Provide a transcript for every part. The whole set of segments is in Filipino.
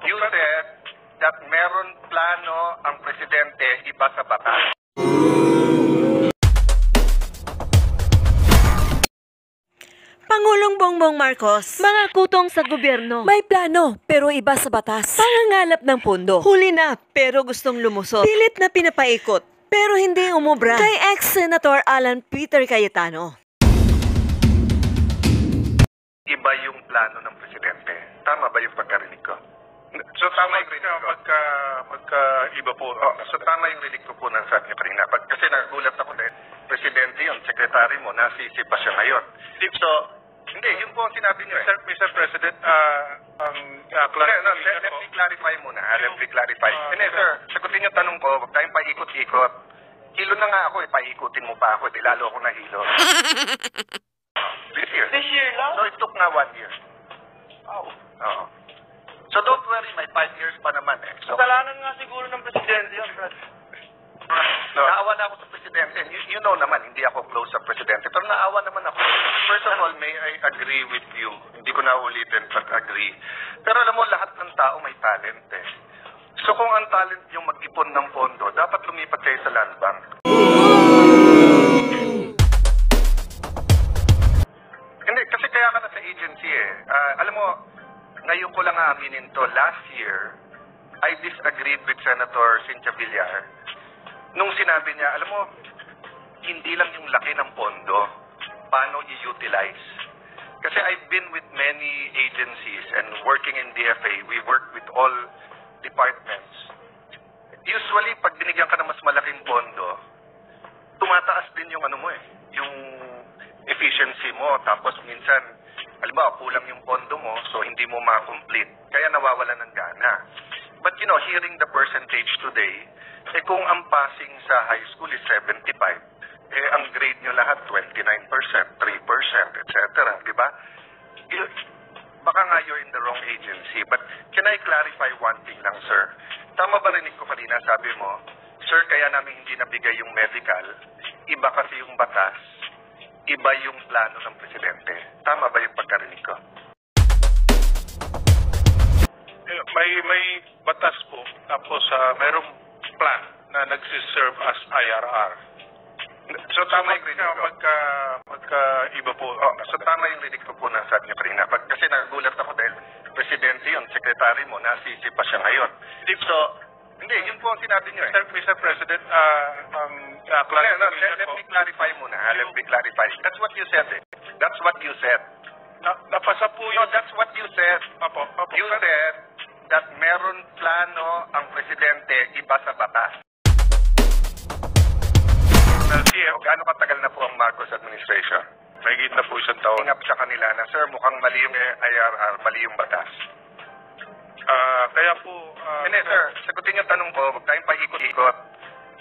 You said that meron plano ang presidente iba sa batas. Pangulong Bongbong Marcos, mga kutong sa gobyerno. May plano, pero iba sa batas. Pangangalap ng pondo. Huli na, pero gustong lumusot. Pilit na pinapaikot, pero hindi umubra. Kay ex-Senator Alan Peter Cayetano. Iba yung plano ng presidente. Tama ba yung pagkarinig ko? So tama yung rinig ko? Magka-iba po. So tama yung rinig ko po ng sabi niyo kanina. Kasi nagulat ako din. Presidente yun, sekretary mo, nasisi pa siya ngayon. So, hindi, yung po ang sinabi niyo Mr. President, let me clarify muna. Let me clarify. Hindi, sir, sagutin yung tanong ko, huwag tayong paikot-ikot. Hilo na nga ako, paikutin mo pa ako, lalo ako nahilo. This year. This year lang? So, it took na 1 year. Oh. Oo. So, don't worry, may 5 years pa naman eh. So, Kasalanan nga siguro ng presidente yun, Brad. no, naawa na ako sa presidente. You know naman, hindi ako close sa presidente. Pero naawa naman ako. First of all, may I agree with you. Hindi ko na ulitin, but agree. Pero alam mo, lahat ng tao may talent eh. So kung ang talent yung mag-ipon ng pondo, dapat lumipat kayo sa land bank. Hindi, kasi kaya ka na sa agency eh. Alam mo, ngayon ko lang aaminin to. Last year, I disagreed with Senator Cynthia Villar. Nung sinabi niya, alam mo, hindi lang yung laki ng pondo, paano i-utilize. Kasi I've been with many agencies and working in DFA, we work with all departments. Usually, pag binigyan ka ng mas malaking pondo, tumataas din yung ano mo eh, yung efficiency mo. Tapos minsan, halimbawa, kulang yung pondo mo, so hindi mo ma-complete, kaya nawawala ng gana. But you know, hearing the percentage today, eh kung ang passing sa high school is 75, eh ang grade nyo lahat 29%, 3%, etc. Diba? Baka nga you're in the wrong agency. But can I clarify one thing lang, sir? Tama ba rinig ko kanina, sabi mo, sir, kaya namin hindi nabigay yung medical, iba kasi yung batas, iba yung plano ng presidente. Tama ba yung pagkarinig ko? May batas po, tapos mayroong plan na nagsiserve as IRR. So tama yung rinig ko. Magka-iba po. So tama yung rinig ko po ng sabi niyo kanina. Kasi nagulat ako dahil presidente yun, sekretary mo, nasisi pa siya ngayon. So, hindi, yun po ang sinabi niyo eh. Mr. President, let me clarify muna. Let me clarify. That's what you said eh. That's what you said. Napasa po No, yun. that's what you said. Opo. You said that meron plano ang presidente iba sa batas. Gaano katagal na po ang Marcos administration? Mahigit na po isang taon. Tingap sa kanila na, sir, mukhang mali yung IRR, mali yung batas. Kaya po... Hindi, sir, sagutin yung tanong ko, huwag tayong paikot-ikot.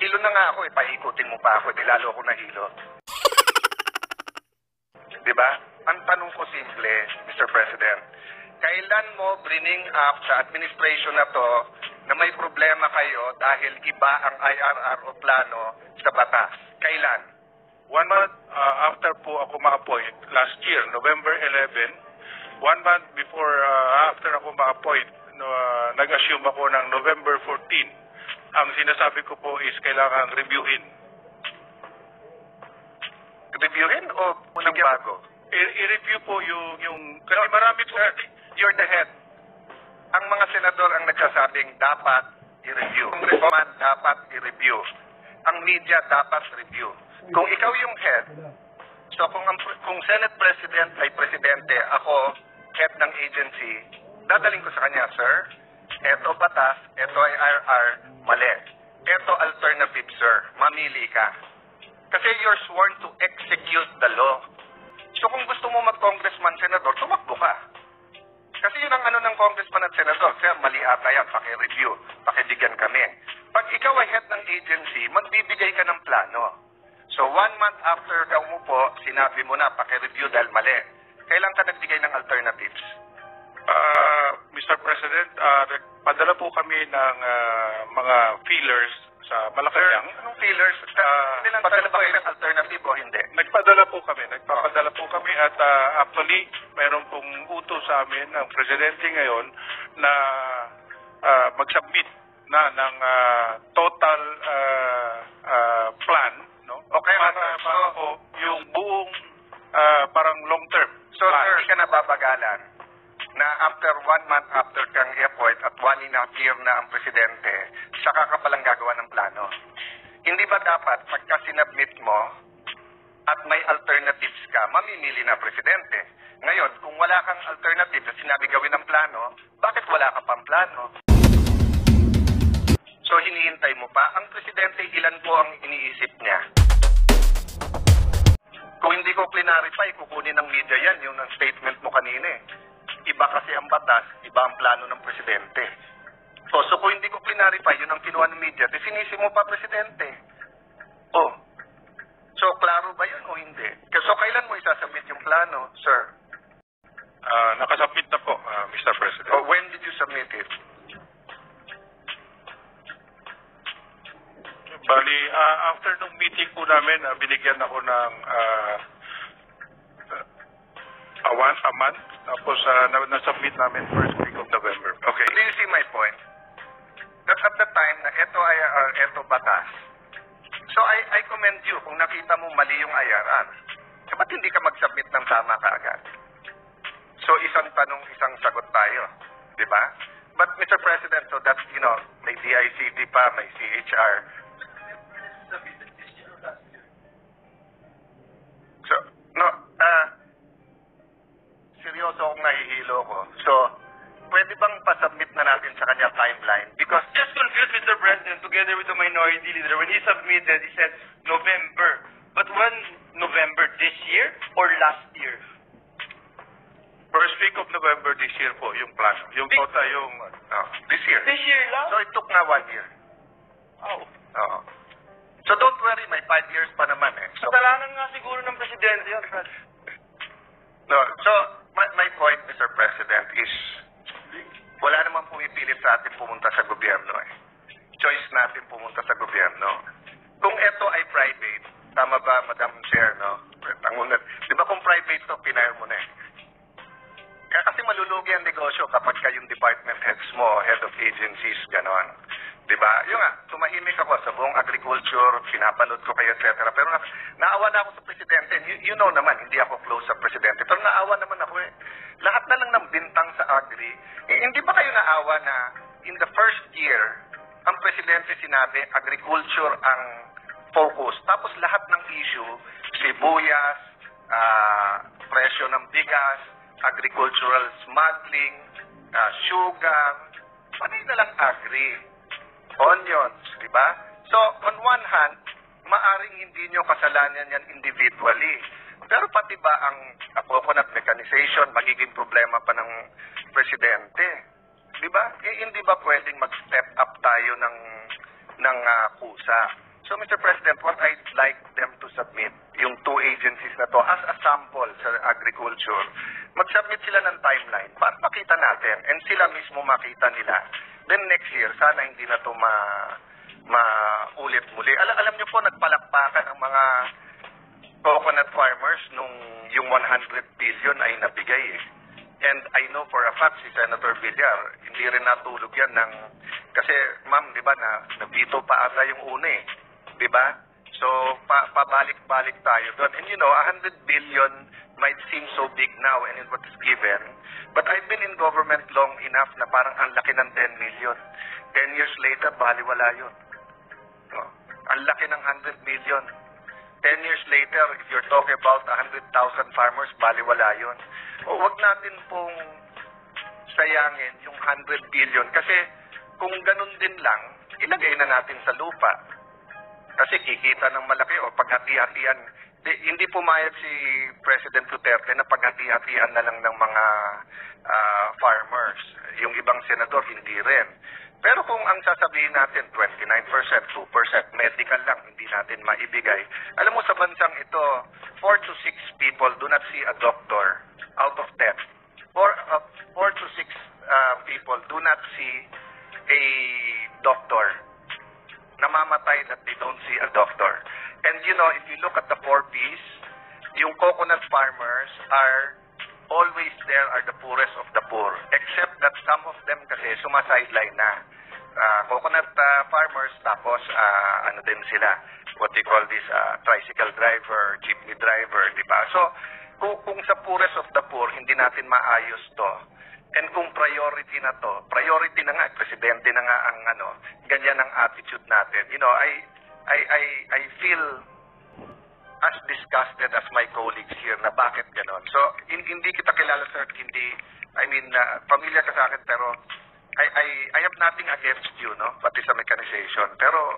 Hilo na nga ako eh, paikutin mo pa ako, lalo ako nahilo. Diba? Ang tanong ko simple, Mr. President, kailan mo bring up sa administration na to na may problema kayo dahil iba ang IRR o plano sa batas? Kailan? 1 month after po ako ma-appoint, last year, November 11, 1 month before, after ako ma-appoint, nag-assume ako ng November 14. Ang sinasabi ko po is kailangan reviewin. Reviewin o unang bago? I-review po yung kasi marami po. You're the head. Ang mga senador ang nagsasabing dapat i-review. Ang reforman dapat i-review. Ang media dapat review. Kung ikaw yung head, so kung Senate President ay presidente, ako, head ng agency, dadaling ko sa kanya, sir, eto batas, eto ay IRR, mali. Eto alternative, sir, mamili ka. Kasi you're sworn to execute the law. So kung gusto mo mag-congressman, senador, tumakbo ka. Kasi yun ang ano ng congressman at senador, sir, mali ata yan, paki-review, pakibigyan kami. Pag ikaw ay head ng agency, magbibigay ka ng plano. So 1 month after ka umupo, sinabi mo na, paki-review dahil mali. Kailan ka nagbigay ng alternatives? Mr. President, padala po kami ng mga feelers sa Malacanang. Anong feelers? Padala ba kayo ng alternative o hindi? Nagpadala po kami at actually mayroon pong utos sa amin ng presidente ngayon na mag-submit na ng total plan, no? Okay, para po yung buong parang long term. So, sir, hindi ka nababagalan na after 1 month after kang i-appoint at 1.5 year na ang presidente, saka ka palang gagawa ng plano. Hindi ba dapat pagka sinubmit mo at may alternatives ka, mamimili na presidente? Ngayon, kung wala kang alternative na sinabi gawin ng plano, bakit wala ka pang plano? So, hinihintay mo pa. Ang presidente, ilan po ang iniisip niya? Kung hindi ko clarify, kukunin ng media yan, yung ng statement mo kanina eh. Iba kasi ang batas, iba ang plano ng presidente. So kung hindi ko clarify, yun ang kinuha ng media, di sinisi mo pa presidente. Oh. So, klaro ba yun o hindi? So, kailan mo isasubmit yung plano, sir? Nakasubmit na po, Mr. President. Oh, when did you submit it? Bali, after nung meeting po namin, binigyan ako ng a month. Tapos na-submit namin first week of November. Okay. Do you see my point? That at the time na ito ay ito batas. So I commend you kung nakita mo mali yung IRR. So ba't hindi ka mag-submit ng tama kaagad? So isang tanong, isang sagot tayo. Di ba? But Mr. President, so that's, may DICT pa, may CHR. So, no, seryoso akong nahihilo ko. So, pwede bang pasubmit na natin sa kanya timeline? Because Just confused, Mr. President, together with the minority leader. When he submitted, he said November. But when November, this year or last year? First week of November this year po, yung plan. Yung total, yung... this year. This year lang? So, it took nga 1 year. Oh. Oo. So, don't worry, may 5 years pa naman eh. So, Kasalanan nga siguro ng presidente yun, Fred. no, so my point, Mr. President, is wala namang pumipilit sa atin pumunta sa gobyerno eh. Choice natin pumunta sa gobyerno. Kung ito ay private, tama ba, Madam Chair, no? Di ba kung private to, pinire mo na eh. Kaya kasi malulugi ang negosyo kapag kayong department heads mo, head of agencies, ganon. Di ba? Yung nga, tumahimik ako sa buong agriculture, pinapanood ko kayo, etc. Pero naawa na ako sa presidente. You know naman, hindi ako close sa presidente. Pero naawa naman ako eh. Lahat na lang ng bintang sa agri. Hindi ba kayo naawa na in the first year, ang presidente sinabi, agriculture ang focus. Tapos lahat ng issue, sibuyas, presyo ng bigas, agricultural smuggling, sugar, panay na lang agri. Onions, di ba? So, on one hand, maaring hindi nyo kasalanan yan individually. Pero pati ba ang coconut mechanization magiging problema pa ng presidente? Di ba? Hindi ba pwedeng mag-step up tayo ng kusa? So, Mr. President, what I'd like them to submit, yung 2 agencies na to, as a sample sa agriculture, mag-submit sila ng timeline para makita natin and sila mismo makita nila. Then next year, sana hindi na to maulit muli. Alam niyo po, nagpalakpakan ang mga coconut farmers nung yung 100 billion ay nabigay eh. And I know for a fact si Senator Villar, hindi rin natulog yan kasi ma'am, di ba, nabito pa ata yung una eh. Di ba? So, pabalik-balik tayo doon. And 100 billion might seem so big now and in what is given. But I've been in government long enough na parang ang laki ng 10 million. 10 years later, baliwala yun. No? Ang laki ng 100 million. 10 years later, if you're talking about 100,000 farmers, baliwala yun. O wag natin pong sayangin yung 100 billion. Kasi kung ganun din lang, ilagay na natin sa lupa. Kasi kikita ng malaki o paghati-hatian. Hindi pumayag si President Duterte na paghati-hatian na lang ng mga farmers. Yung ibang senador, hindi rin. Pero kung ang sasabihin natin, 29%, 2%, medical lang, hindi natin maibigay. Alam mo, sa bansang ito, 4 to 6 people do not see a doctor out of 10. 4 to 6 people do not see a doctor. Namamatay that they don't see a doctor. And if you look at the 4 Ps, yung coconut farmers are always there are the poorest of the poor. Except that some of them kasi sumasideline na. Coconut farmers, tapos ano din sila, what they call this, tricycle driver, jeepney driver, di ba? So, kung sa poorest of the poor, hindi natin maayos to. And kung priority na to, priority na nga, presidente na nga ang ano, ganyan ang attitude natin. You know, I feel as disgusted as my colleagues here na bakit ganon. So, hindi kita kilala, sir, hindi, familiar ka sa akin, pero I have nothing against you, no? Pati sa mechanization. Pero,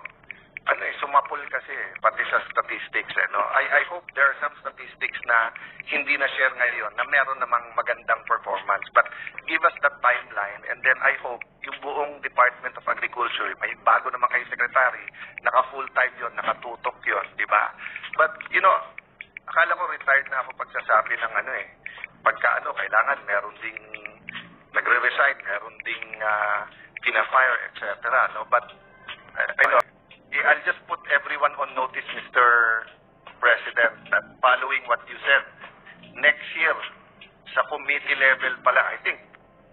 sumapul kasi, pati sa statistics, no? I hope there are some statistics na hindi na-share ngayon na meron namang magandang performance. But give us that timeline, and then I hope yung buong Department of Agriculture, may bago naman kayo secretary, naka-full-time yon, nakatutok yon, di ba? But, you know, akala ko retired na ako pagsasabi ng pagka kailangan meron ding nagre-resign, meron ding pina-fire, etc. No? But, I'll just put everyone on notice, Mr. President, that following what you said, next year, sa committee level pala, I think,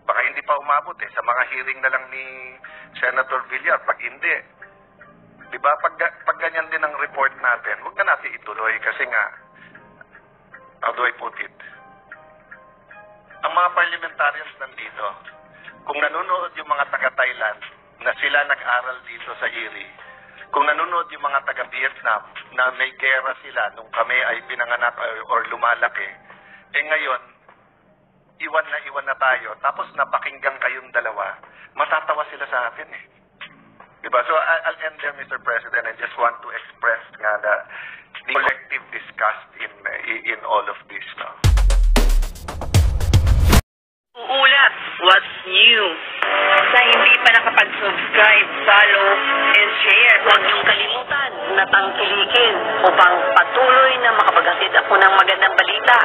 baka hindi pa umabot sa mga hearing na lang ni Senator Villar. Pag hindi, di ba, pag ganyan din ang report natin, huwag na natin ituloy kasi nga, how do I put it? Ang mga parliamentarians nandito, kung nanonood yung mga taga-Thailand na sila nag-aral dito sa Erie, kung nanonood yung mga taga-Vietnam na may gera sila nung kami ay pinanganak or lumalaki, ngayon, iwan na tayo, tapos napakinggan kayong dalawa, matatawa sila sa atin Diba? So, I'll end there, Mr. President. I just want to express nga the collective disgust in all of this, no? Uulat, what's new? Sa hindi pa nakapag-subscribe, follow, and share. Huwag niyong kalimutan na tangkilikin upang patuloy na makapaghatid ako ng magandang balita.